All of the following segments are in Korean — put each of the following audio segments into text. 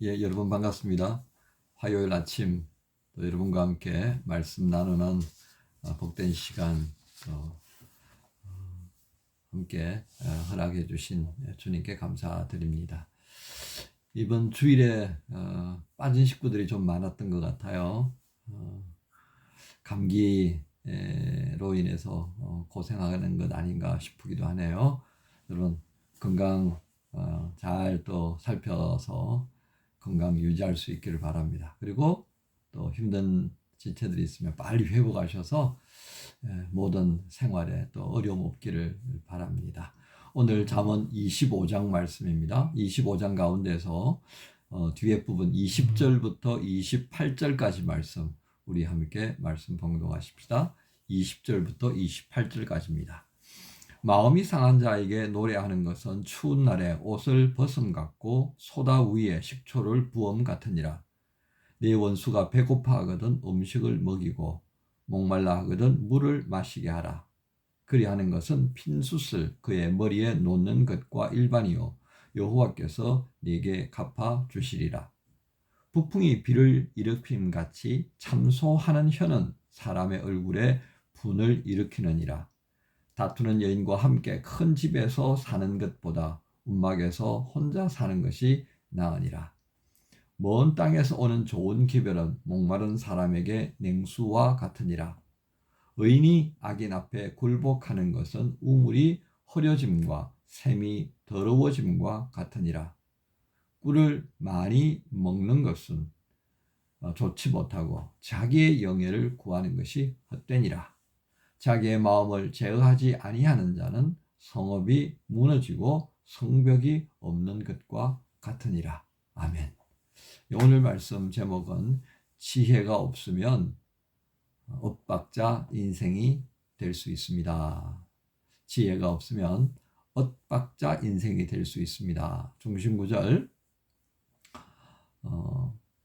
예, 여러분 반갑습니다. 화요일 아침 또 여러분과 함께 말씀 나누는 복된 시간 또 함께 허락해 주신 주님께 감사드립니다. 이번 주일에 빠진 식구들이 좀 많았던 것 같아요. 감기로 인해서 고생하는 것 아닌가 싶기도 하네요. 여러분 건강 잘 또 살펴서 건강 유지할 수 있기를 바랍니다. 그리고 또 힘든 지체들이 있으면 빨리 회복하셔서 모든 생활에 또 어려움 없기를 바랍니다. 오늘 잠언 25장 말씀입니다. 25장 가운데서 뒤에 부분 20절부터 28절까지 말씀 우리 함께 말씀 봉독하십시다. 20절부터 28절까지입니다. 마음이 상한 자에게 노래하는 것은 추운 날에 옷을 벗음 같고 소다 위에 식초를 부음 같으니라. 네 원수가 배고파 하거든 음식을 먹이고 목말라 하거든 물을 마시게 하라. 그리하는 것은 핀숯을 그의 머리에 놓는 것과 일반이요 여호와께서 네게 갚아 주시리라. 북풍이 비를 일으킴 같이 참소하는 혀는 사람의 얼굴에 분을 일으키느니라. 다투는 여인과 함께 큰 집에서 사는 것보다 움막에서 혼자 사는 것이 나으니라. 먼 땅에서 오는 좋은 기별은 목마른 사람에게 냉수와 같으니라. 의인이 악인 앞에 굴복하는 것은 우물이 흐려짐과 샘이 더러워짐과 같으니라. 꿀을 많이 먹는 것은 좋지 못하고 자기의 영예를 구하는 것이 헛되니라. 자기의 마음을 제어하지 아니하는 자는 성읍이 무너지고 성벽이 없는 것과 같으니라. 아멘. 오늘 말씀 제목은 지혜가 없으면 엇박자 인생이 될 수 있습니다. 지혜가 없으면 엇박자 인생이 될 수 있습니다. 중심 구절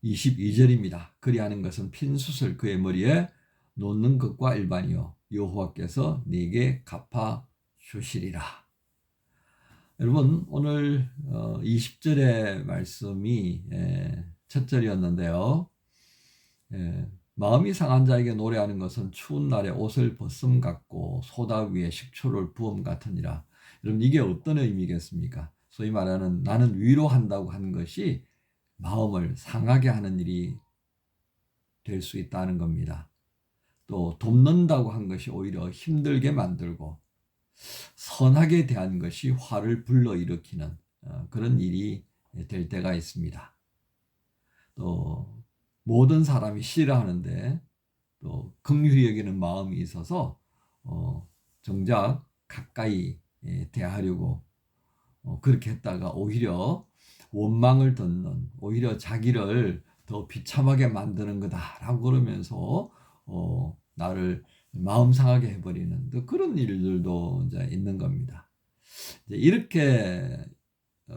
22절입니다. 그리하는 것은 핀숯을 그의 머리에 놓는 것과 일반이요 여호와께서 네게 갚아 주시리라. 여러분 오늘 20절의 말씀이 첫 절이었는데요. 마음이 상한 자에게 노래하는 것은 추운 날에 옷을 벗음 같고 소다 위에 식초를 부음 같으니라. 여러분 이게 어떤 의미겠습니까? 소위 말하는 나는 위로한다고 하는 것이 마음을 상하게 하는 일이 될 수 있다는 겁니다. 또 돕는다고 한 것이 오히려 힘들게 만들고 선하게 대한 것이 화를 불러일으키는 그런 일이 될 때가 있습니다. 또 모든 사람이 싫어하는데 또 긍휼히 여기는 마음이 있어서 정작 가까이 대하려고 그렇게 했다가 오히려 원망을 듣는 오히려 자기를 더 비참하게 만드는 거다라고 그러면서 나를 마음 상하게 해버리는 그런 일들도 이제 있는 겁니다. 이제 이렇게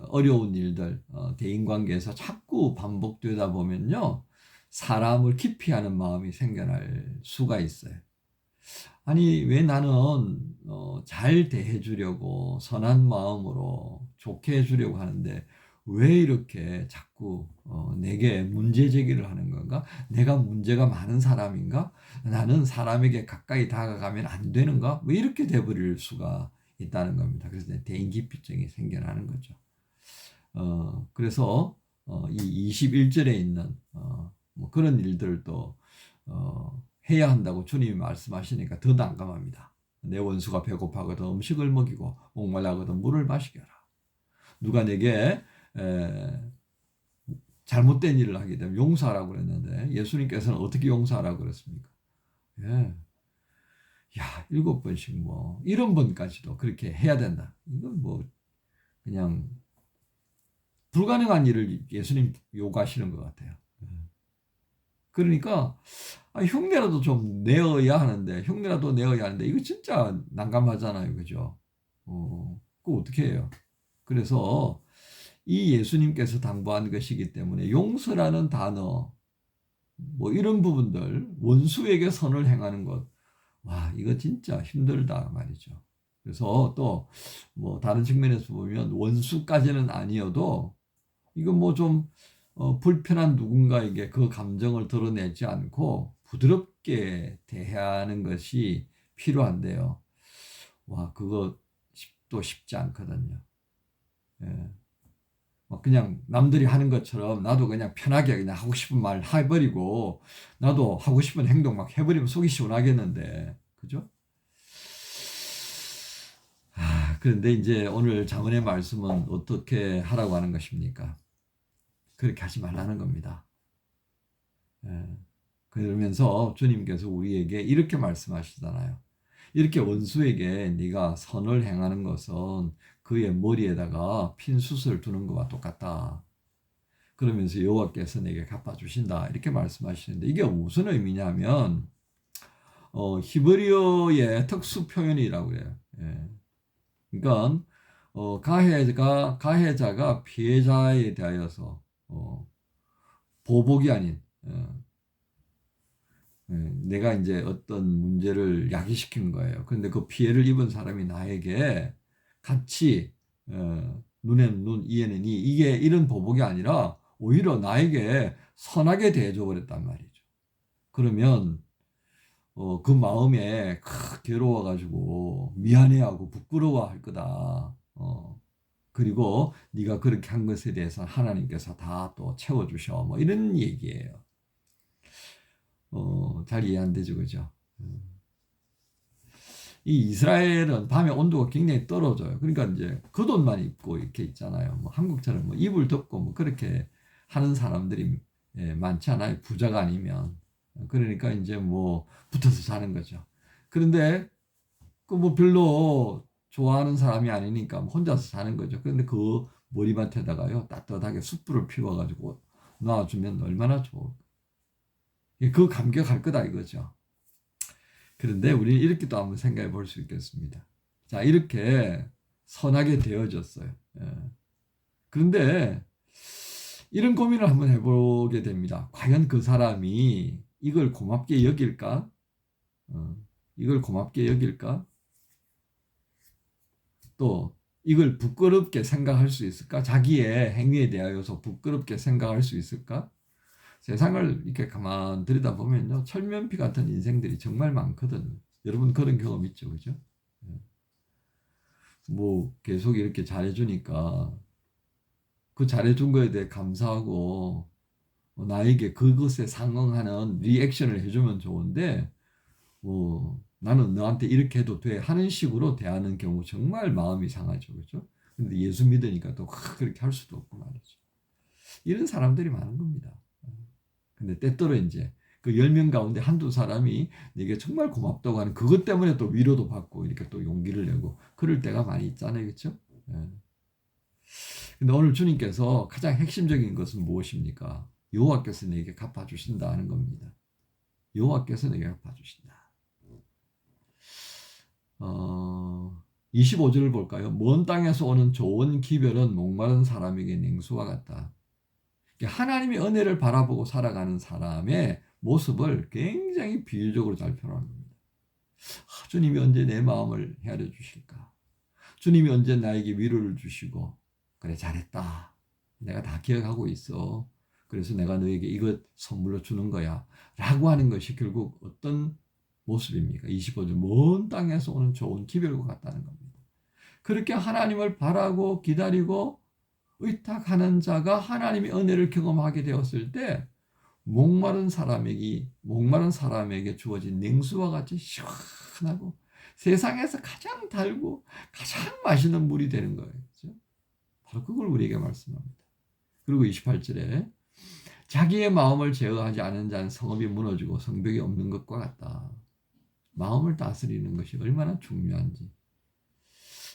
어려운 일들 대인관계에서 자꾸 반복되다 보면요 사람을 기피하는 마음이 생겨날 수가 있어요. 아니 왜 나는 잘 대해주려고 선한 마음으로 좋게 해주려고 하는데 왜 이렇게 자꾸 내게 문제 제기를 하는 건가? 내가 문제가 많은 사람인가? 나는 사람에게 가까이 다가가면 안 되는가? 왜 이렇게 돼버릴 수가 있다는 겁니다. 그래서 대인기피증이 생겨나는 거죠. 그래서 이 21절에 있는 뭐 그런 일들도 해야 한다고 주님이 말씀하시니까 더 난감합니다. 내 원수가 배고파거든 음식을 먹이고 목말라거든 물을 마시게 하라. 누가 내게 잘못된 일을 하게 되면 용서하라고 그랬는데 예수님께서는 어떻게 용서하라고 그랬습니까? 예. 야, 7번씩 뭐 70번까지도 그렇게 해야 된다. 이건 뭐 그냥 불가능한 일을 예수님 요구하시는 것 같아요. 그러니까 흉내라도 좀 내어야 하는데 흉내라도 내어야 하는데 이거 진짜 난감하잖아요. 그죠? 그거 어떻게 해요? 그래서 이 예수님께서 당부한 것이기 때문에 용서라는 단어 뭐 이런 부분들 원수에게 선을 행하는 것 와 이거 진짜 힘들다 말이죠. 그래서 또 뭐 다른 측면에서 보면 원수까지는 아니어도 이거 뭐 좀 불편한 누군가에게 그 감정을 드러내지 않고 부드럽게 대하는 것이 필요한데요. 와, 그거 또 쉽지 않거든요. 예. 그냥 남들이 하는 것처럼 나도 그냥 편하게 그냥 하고 싶은 말 해버리고 나도 하고 싶은 행동 막 해버리면 속이 시원하겠는데, 그죠? 그런데 이제 오늘 자문의 말씀은 어떻게 하라고 하는 것입니까? 그렇게 하지 말라는 겁니다. 예. 그러면서 주님께서 우리에게 이렇게 말씀하시잖아요. 이렇게 원수에게 네가 선을 행하는 것은 그의 머리에다가 핀 숯을 두는 것과 똑같다. 그러면서 여호와께서 내게 갚아주신다. 이렇게 말씀하시는데 이게 무슨 의미냐면 히브리어의 특수 표현이라고 해요. 예. 그러니까 가해자가 피해자에 대하여서 보복이 아닌 내가 이제 어떤 문제를 야기시킨 거예요. 그런데 그 피해를 입은 사람이 나에게 같이 눈에는 눈, 이에는 이, 이게 이런 보복이 아니라 오히려 나에게 선하게 대해줘 버렸단 말이죠. 그러면 그 마음에 괴로워가지고 미안해하고 부끄러워할 거다. 그리고 네가 그렇게 한 것에 대해서 하나님께서 다 또 채워주셔. 뭐 이런 얘기예요. 잘 이해 안 되죠, 그죠? 이 이스라엘은 밤에 온도가 굉장히 떨어져요. 그러니까 이제 겉옷만 입고 이렇게 있잖아요. 뭐 한국처럼 뭐 이불 덮고 뭐 그렇게 하는 사람들이 많지 않아요. 부자가 아니면. 그러니까 이제 뭐 붙어서 사는 거죠. 그런데 그 뭐 별로 좋아하는 사람이 아니니까 뭐 혼자서 사는 거죠. 그런데 그 머리맡에다가요 따뜻하게 숯불을 피워가지고 놔주면 얼마나 좋을까. 그 감격할 거다 이거죠. 그런데 우리는 이렇게 또 한번 생각해 볼 수 있겠습니다. 자, 이렇게 선하게 되어졌어요. 예. 그런데 이런 고민을 한번 해보게 됩니다. 과연 그 사람이 이걸 고맙게 여길까? 이걸 고맙게 여길까? 또 이걸 부끄럽게 생각할 수 있을까? 자기의 행위에 대하여서 부끄럽게 생각할 수 있을까? 세상을 이렇게 가만 들여다보면요. 철면피 같은 인생들이 정말 많거든요. 여러분 그런 경험 있죠, 그죠? 뭐 계속 이렇게 잘해주니까 그 잘해준 거에 대해 감사하고 나에게 그것에 상응하는 리액션을 해주면 좋은데 뭐 나는 너한테 이렇게 해도 돼 하는 식으로 대하는 경우 정말 마음이 상하죠, 그죠? 근데 예수 믿으니까 또 그렇게 할 수도 없고 말이죠. 이런 사람들이 많은 겁니다. 근데 때때로 이제 그 10명 가운데 한두 사람이 내게 정말 고맙다고 하는 그것 때문에 또 위로도 받고 이렇게 또 용기를 내고 그럴 때가 많이 있잖아요. 그렇죠? 예. 근데 오늘 주님께서 가장 핵심적인 것은 무엇입니까? 여호와께서 내게 갚아 주신다 하는 겁니다. 여호와께서 내게 갚아 주신다. 25절을 볼까요? 먼 땅에서 오는 좋은 기별은 목마른 사람에게 냉수와 같다. 하나님의 은혜를 바라보고 살아가는 사람의 모습을 굉장히 비유적으로 잘 표현한 겁니다. 주님이 언제 내 마음을 헤아려 주실까? 주님이 언제 나에게 위로를 주시고 그래 잘했다. 내가 다 기억하고 있어. 그래서 내가 너에게 이것 선물로 주는 거야. 라고 하는 것이 결국 어떤 모습입니까? 25절 먼 땅에서 오는 좋은 기별과 같다는 겁니다. 그렇게 하나님을 바라고 기다리고 의탁하는 자가 하나님의 은혜를 경험하게 되었을 때 목마른 사람에게 주어진 냉수와 같이 시원하고 세상에서 가장 달고 가장 맛있는 물이 되는 거예요. 그렇죠? 바로 그걸 우리에게 말씀합니다. 그리고 28절에 자기의 마음을 제어하지 않은 자는 성읍이 무너지고 성벽이 없는 것과 같다. 마음을 다스리는 것이 얼마나 중요한지.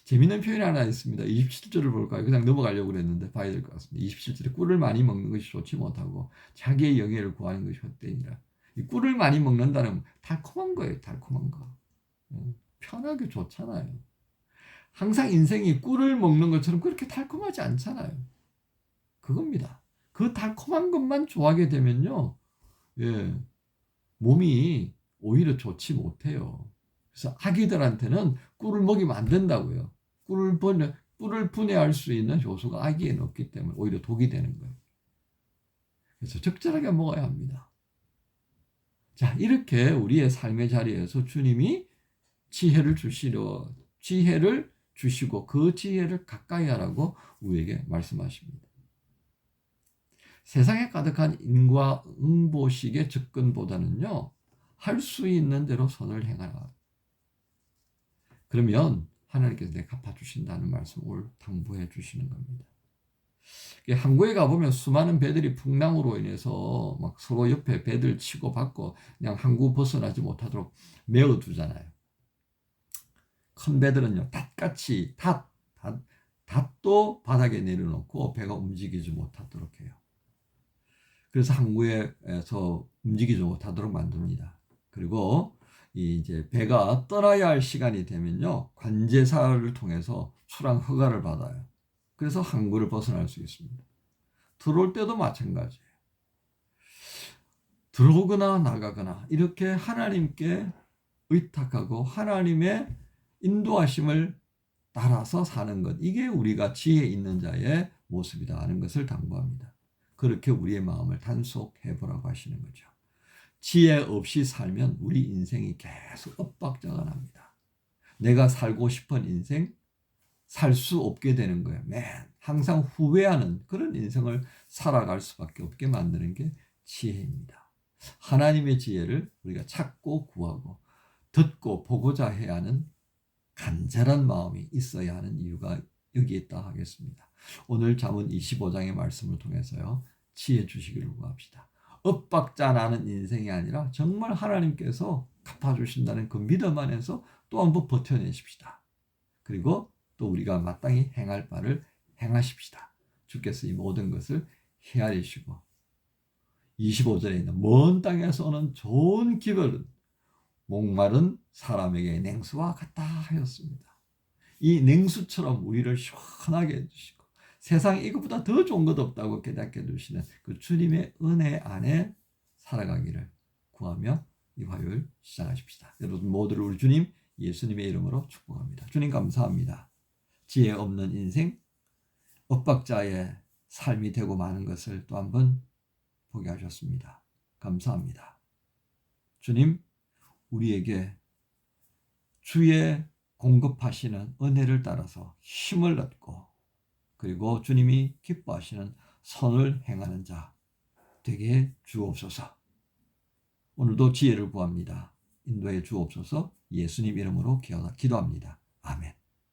재밌는 표현이 하나 있습니다. 27절을 볼까요? 그냥 넘어가려고 그랬는데 봐야 될 것 같습니다. 27절에 꿀을 많이 먹는 것이 좋지 못하고 자기의 영예를 구하는 것이 헛되니라. 이 꿀을 많이 먹는다는 달콤한 거예요. 달콤한 거. 편하게 좋잖아요. 항상 인생이 꿀을 먹는 것처럼 그렇게 달콤하지 않잖아요. 그겁니다. 그 달콤한 것만 좋아하게 되면요. 예, 몸이 오히려 좋지 못해요. 그래서 아기들한테는 꿀을 먹이면 안 된다고요. 꿀을 분해할 수 있는 효소가 아기에는 없기 때문에 오히려 독이 되는 거예요. 그래서 적절하게 먹어야 합니다. 자, 이렇게 우리의 삶의 자리에서 주님이 지혜를 주시고 그 지혜를 가까이 하라고 우리에게 말씀하십니다. 세상에 가득한 인과응보식의 접근보다는요, 할 수 있는 대로 선을 행하라. 그러면 하나님께서 내가 갚아주신다는 말씀을 당부해 주시는 겁니다. 항구에 가보면 수많은 배들이 풍랑으로 인해서 막 서로 옆에 배들 치고 받고 그냥 항구 벗어나지 못하도록 메어두잖아요. 큰 배들은요, 닷도 바닥에 내려놓고 배가 움직이지 못하도록 해요. 그래서 항구에서 움직이지 못하도록 만듭니다. 그리고 이제 배가 떠나야 할 시간이 되면요, 관제사를 통해서 출항 허가를 받아요. 그래서 항구를 벗어날 수 있습니다. 들어올 때도 마찬가지예요. 들어오거나 나가거나 이렇게 하나님께 의탁하고 하나님의 인도하심을 따라서 사는 것, 이게 우리가 지혜 있는 자의 모습이다 하는 것을 당부합니다. 그렇게 우리의 마음을 단속해 보라고 하시는 거죠. 지혜 없이 살면 우리 인생이 계속 엇박자가 납니다. 내가 살고 싶은 인생 살 수 없게 되는 거예요. 항상 후회하는 그런 인생을 살아갈 수밖에 없게 만드는 게 지혜입니다. 하나님의 지혜를 우리가 찾고 구하고 듣고 보고자 해야 하는 간절한 마음이 있어야 하는 이유가 여기 있다 하겠습니다. 오늘 잠언 25장의 말씀을 통해서요, 지혜 주시기를 구합시다. 엇박자 나는 인생이 아니라 정말 하나님께서 갚아주신다는 그 믿음 안에서 또 한번 버텨내십시다. 그리고 또 우리가 마땅히 행할 바를 행하십시다. 주께서 이 모든 것을 헤아리시고 25절에 있는 먼 땅에서 오는 좋은 기별은 목마른 사람에게 냉수와 같다 하였습니다. 이 냉수처럼 우리를 시원하게 해주시고 세상에 이것보다 더 좋은 것 없다고 깨닫게 해주시는 그 주님의 은혜 안에 살아가기를 구하며 이 화요일 시작하십시다. 여러분 모두를 우리 주님 예수님의 이름으로 축복합니다. 주님 감사합니다. 지혜 없는 인생, 엇박자의 삶이 되고 마는 것을 또 한번 보게 하셨습니다. 감사합니다. 주님, 우리에게 주의 공급하시는 은혜를 따라서 힘을 얻고 그리고 주님이 기뻐하시는 선을 행하는 자 되게 주옵소서. 오늘도 지혜를 구합니다. 인도해 주옵소서. 예수님 이름으로 기도합니다. 아멘.